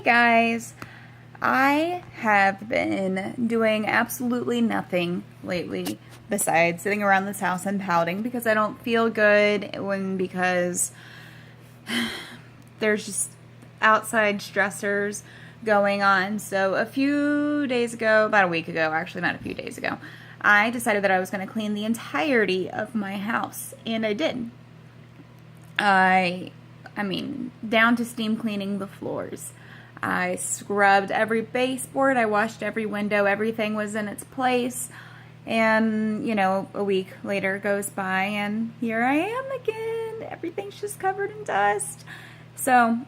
guys, I have been doing absolutely nothing lately besides sitting around this house and pouting because I don't feel good because there's just outside stressors going on. So a few days ago, about a week ago, actually not a few days ago, I decided that I was going to clean the entirety of my house, and I did. I mean, down to steam cleaning the floors. I scrubbed every baseboard, I washed every window, everything was in its place. And, you know, a week later goes by and here I am again. Everything's just covered in dust. So,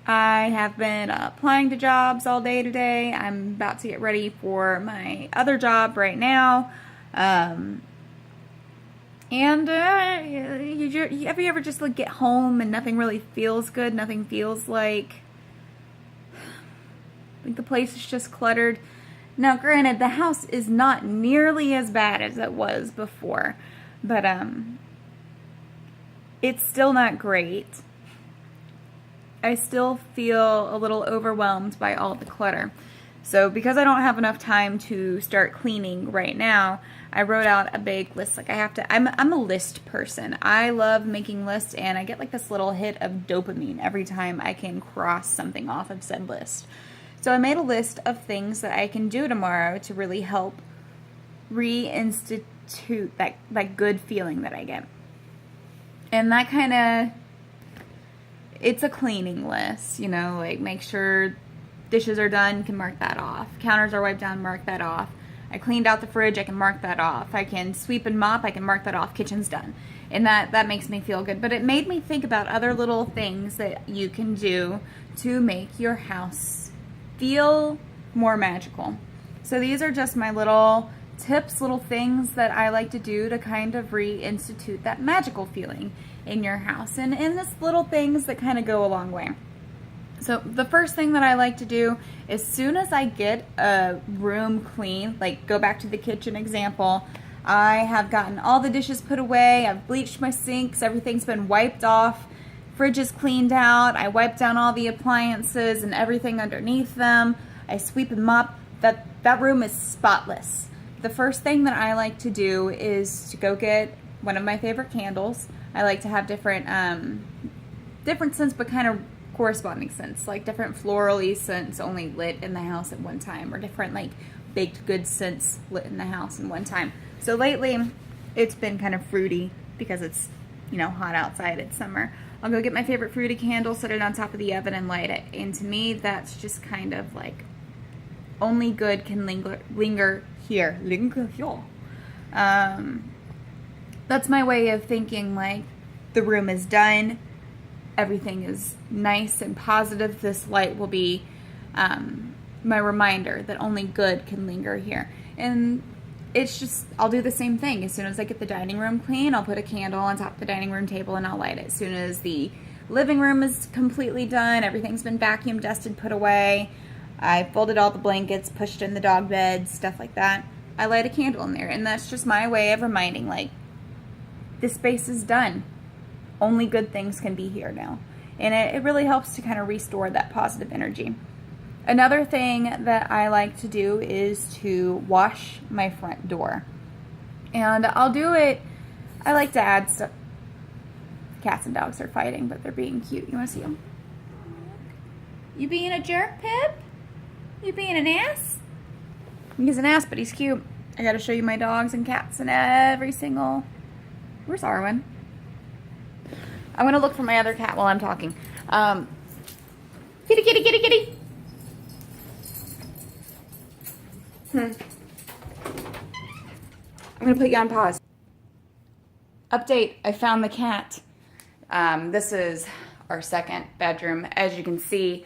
I have been applying to jobs all day today. I'm about to get ready for my other job right now. And have you ever just like get home and nothing really feels good? Nothing feels like the place is just cluttered. Now, granted, the house is not nearly as bad as it was before, but it's still not great. I still feel a little overwhelmed by all the clutter. So because I don't have enough time to start cleaning right now, I wrote out a big list. Like I'm a list person. I love making lists, and I get like this little hit of dopamine every time I can cross something off of said list. So I made a list of things that I can do tomorrow to really help reinstitute that good feeling that I get. And that kind of, it's a cleaning list, you know, like make sure dishes are done, can mark that off. Counters are wiped down, mark that off. I cleaned out the fridge, I can mark that off. I can sweep and mop, I can mark that off. Kitchen's done. And that makes me feel good. But it made me think about other little things that you can do to make your house feel more magical. So these are just my little tips, little things that I like to do to kind of reinstitute that magical feeling in your house. And it's little things that kind of go a long way. So the first thing that I like to do, as soon as I get a room clean, like go back to the kitchen example, I have gotten all the dishes put away, I've bleached my sinks, everything's been wiped off, fridge is cleaned out, I wipe down all the appliances and everything underneath them, I sweep and mop, that room is spotless. The first thing that I like to do is to go get one of my favorite candles. I like to have different scents, but kind of corresponding scents, like different floral-y scents only lit in the house at one time, or different like baked goods scents lit in the house at one time. So lately, it's been kind of fruity because it's, you know, hot outside, it's summer. I'll go get my favorite fruity candle, set it on top of the oven, and light it. And to me, that's just kind of like only good can linger here. That's my way of thinking, like the room is done, everything is nice and positive. This light will be my reminder that only good can linger here. And it's just, I'll do the same thing. As soon as I get the dining room clean, I'll put a candle on top of the dining room table and I'll light it. As soon as the living room is completely done, everything's been vacuumed, dusted, put away, I folded all the blankets, pushed in the dog beds, stuff like that, I light a candle in there. And that's just my way of reminding, like, this space is done. Only good things can be here now. And it really helps to kind of restore that positive energy. Another thing that I like to do is to wash my front door. And I'll do it, I like to add stuff. Cats and dogs are fighting, but they're being cute. You want to see them? You being a jerk, Pip? You being an ass? He's an ass, but he's cute. I gotta show you my dogs and cats and every single... Where's Arwen? I'm gonna look for my other cat while I'm talking. Kitty, kitty, kitty, kitty. I'm gonna put you on pause. Update, I found the cat. This is our second bedroom. As you can see,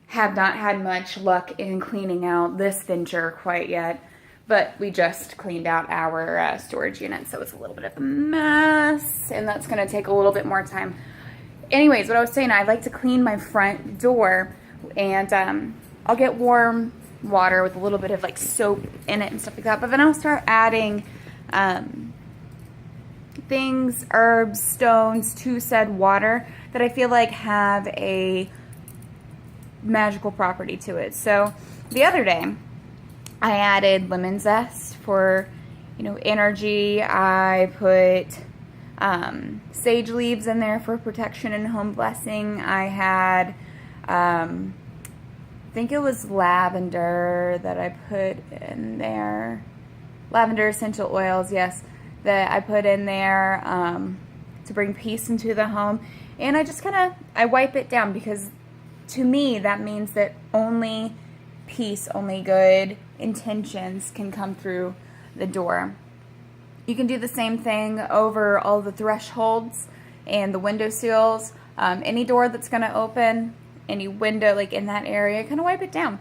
have not had much luck in cleaning out this venture quite yet, but we just cleaned out our storage unit, so it's a little bit of a mess, and that's gonna take a little bit more time. Anyways, what I was saying, I like to clean my front door, and I'll get warm water with a little bit of like soap in it and stuff like that, but then I'll start adding things, herbs, stones to said water that I feel like have a magical property to it. So the other day, I added lemon zest for, energy. I put sage leaves in there for protection and home blessing. I had, I think it was lavender that I put in there. Lavender essential oils, yes, that I put in there to bring peace into the home. And I just I wipe it down, because to me that means that only peace, only good intentions can come through the door. You can do the same thing over all the thresholds and the window sills. Any door that's going to open, any window like in that area, kind of wipe it down.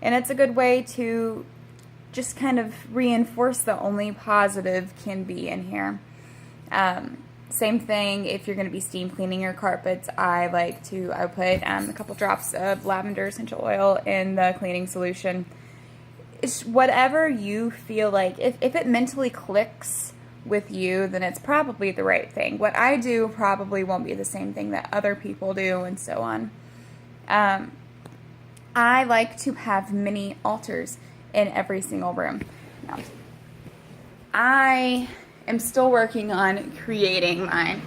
And it's a good way to just kind of reinforce the only positive can be in here. Same thing if you're going to be steam cleaning your carpets. I put a couple drops of lavender essential oil in the cleaning solution. It's whatever you feel like. If it mentally clicks with you, then it's probably the right thing. What I do probably won't be the same thing that other people do, and so on. I like to have mini altars in every single room. Now, I am still working on creating mine.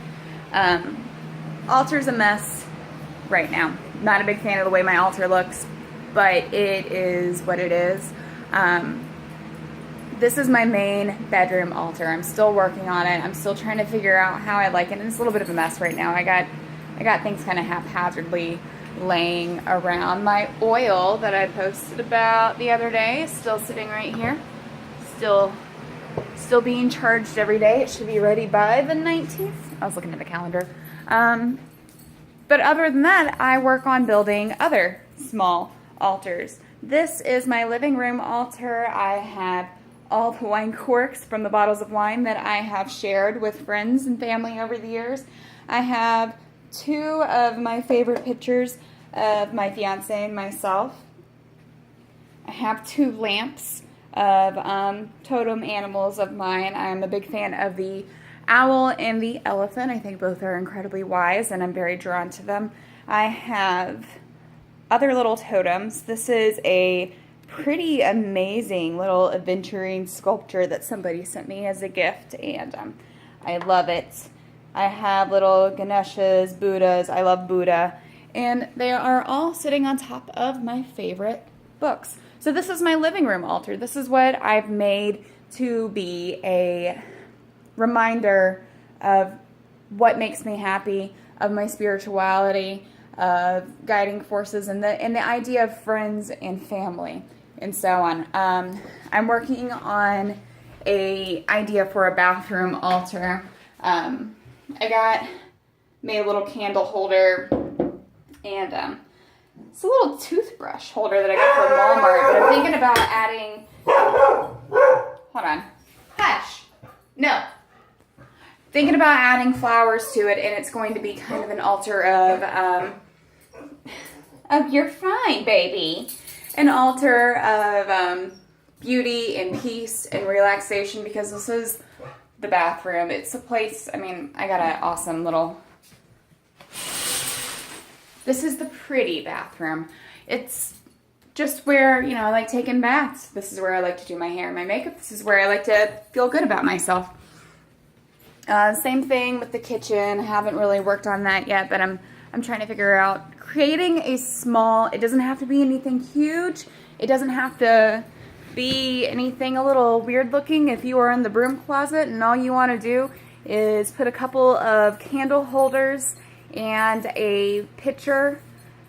Altar's a mess right now. Not a big fan of the way my altar looks, but it is what it is. This is my main bedroom altar. I'm still working on it. I'm still trying to figure out how I like it, and it's a little bit of a mess right now. I got things kind of haphazardly laying around. My oil that I posted about the other day is still sitting right here. Still being charged every day. It should be ready by the 19th. I was looking at the calendar. But other than that, I work on building other small altars. This is my living room altar. I have all the wine corks from the bottles of wine that I have shared with friends and family over the years. I have 2 of my favorite pictures of my fiance and myself. I have 2 lamps of totem animals of mine. I'm a big fan of the owl and the elephant. I think both are incredibly wise, and I'm very drawn to them. I have other little totems. This is a pretty amazing little aventurine sculpture that somebody sent me as a gift, and I love it. I have little Ganeshas, Buddhas. I love Buddha. And they are all sitting on top of my favorite books. So this is my living room altar. This is what I've made to be a reminder of what makes me happy, of my spirituality, of guiding forces, and the idea of friends and family, and so on. I'm working on a idea for a bathroom altar. Made a little candle holder, and it's a little toothbrush holder that I got from Walmart, but I'm thinking about adding, hold on, hush, no. Thinking about adding flowers to it, and it's going to be kind of an altar of, oh, you're fine, baby. An altar of beauty and peace and relaxation, because this is the bathroom. It's a place, I got an awesome little, this is the pretty bathroom. It's just where, I like taking baths. This is where I like to do my hair and my makeup. This is where I like to feel good about myself. Same thing with the kitchen. I haven't really worked on that yet, but I'm trying to figure out creating a small, it doesn't have to be anything huge. It doesn't have to be anything a little weird looking. If you are in the broom closet and all you want to do is put a couple of candle holders and a picture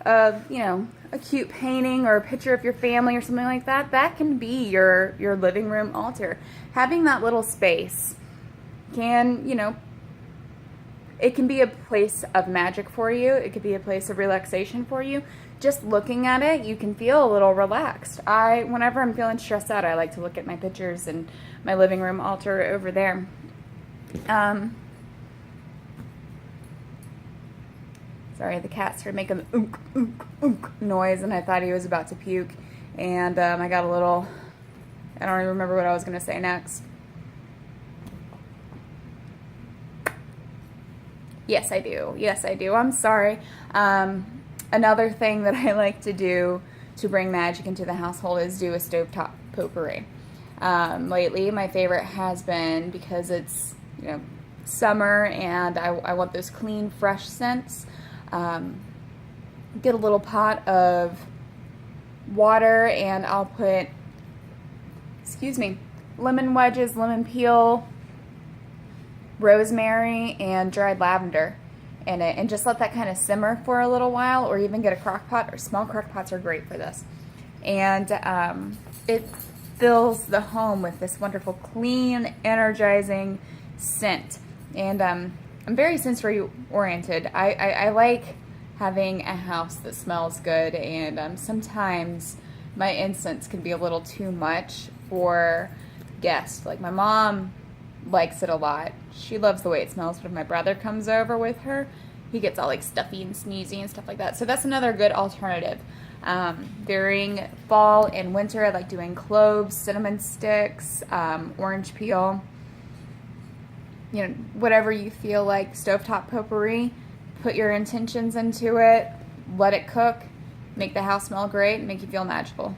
of, a cute painting or a picture of your family or something like that, that can be your living room altar. Having that little space can, it can be a place of magic for you. It could be a place of relaxation for you. Just looking at it, you can feel a little relaxed. Whenever I'm feeling stressed out, I like to look at my pictures and my living room altar over there. Sorry, the cat started making the oonk, oonk, oonk noise, and I thought he was about to puke. And I got a little, I don't even remember what I was going to say next. Yes, I do. Yes, I do. I'm sorry. Another thing that I like to do to bring magic into the household is do a stovetop potpourri. Lately, my favorite has been, because it's, you know, summer and I want those clean, fresh scents. Get a little pot of water and I'll put, lemon wedges, lemon peel, rosemary, and dried lavender in it, and just let that kind of simmer for a little while, or even get a crock pot, or small crock pots are great for this. And it fills the home with this wonderful, clean, energizing scent. And I'm very sensory oriented. I like having a house that smells good, and sometimes my incense can be a little too much for guests. Like, my mom likes it a lot. She loves the way it smells, but if my brother comes over with her, he gets all like stuffy and sneezy and stuff like that. So that's another good alternative. During fall and winter, I like doing cloves, cinnamon sticks, orange peel, you know, whatever you feel like. Stovetop potpourri, put your intentions into it, let it cook, make the house smell great, make you feel magical.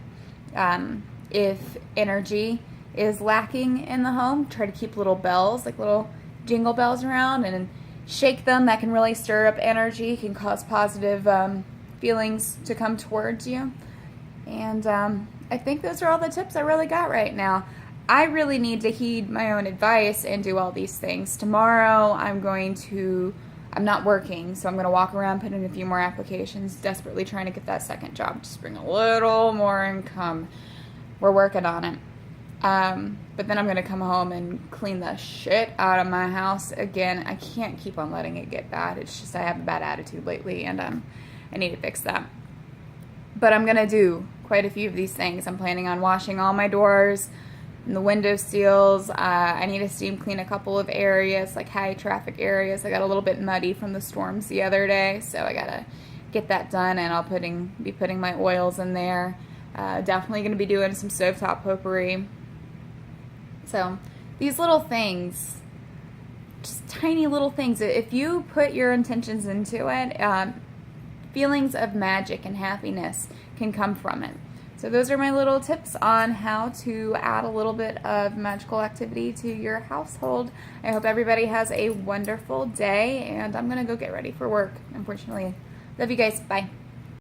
If energy is lacking in the home, try to keep little bells, like little jingle bells around, and shake them. That can really stir up energy, can cause positive feelings to come towards you. And I think those are all the tips I really got right now. I really need to heed my own advice and do all these things. Tomorrow I'm not working, so I'm going to walk around, put in a few more applications, desperately trying to get that second job, just bring a little more income. We're working on it. But then I'm going to come home and clean the shit out of my house again. I can't keep on letting it get bad. It's just I have a bad attitude lately, and I need to fix that. But I'm going to do quite a few of these things. I'm planning on washing all my doors and the window seals. I need to steam clean a couple of areas, like high traffic areas. I got a little bit muddy from the storms the other day, so I got to get that done, and I'll be putting my oils in there. Definitely going to be doing some stovetop potpourri. So these little things, just tiny little things, if you put your intentions into it, feelings of magic and happiness can come from it. So those are my little tips on how to add a little bit of magical activity to your household. I hope everybody has a wonderful day, and I'm going to go get ready for work, unfortunately. Love you guys. Bye.